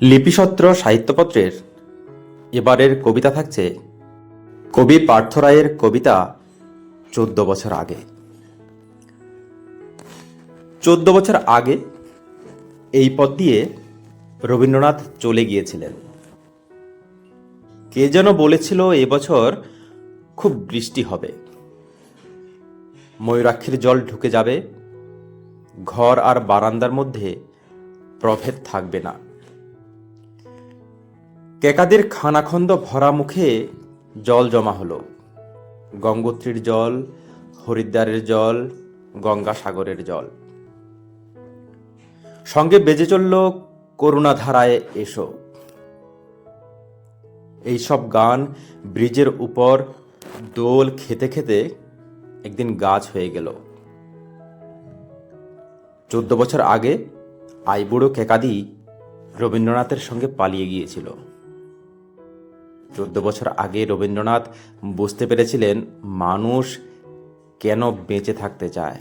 লিপিসত্র সাহিত্যপত্রের এবারের কবিতা থাকছে কবি পার্থ রায়ের কবিতা ১৪ বছর আগে। ১৪ বছর আগে এই পথ দিয়ে রবীন্দ্রনাথ চলে গিয়েছিলেন। কে যেন বলেছিল এবছর খুব বৃষ্টি হবে, ময়ূরাক্ষীর জল ঢুকে যাবে, ঘর আর বারান্দার মধ্যে প্রভেদ থাকবে না। কেকাদের খানাখন্দ ভরা মুখে জল জমা হলো, গঙ্গোত্রীর জল, হরিদ্বারের জল, গঙ্গাসাগরের জল। সঙ্গে বেজে চলল করুণাধারায় এসো। এইসব গান ব্রিজের উপর দোল খেতে খেতে একদিন গাছ হয়ে গেল। ১৪ বছর আগে আইবুড়ো কেকাদি রবীন্দ্রনাথের সঙ্গে পালিয়ে গিয়েছিল। ১৪ বছর আগে রবীন্দ্রনাথ বুঝতে পেরেছিলেন মানুষ কেন বেঁচে থাকতে চায়।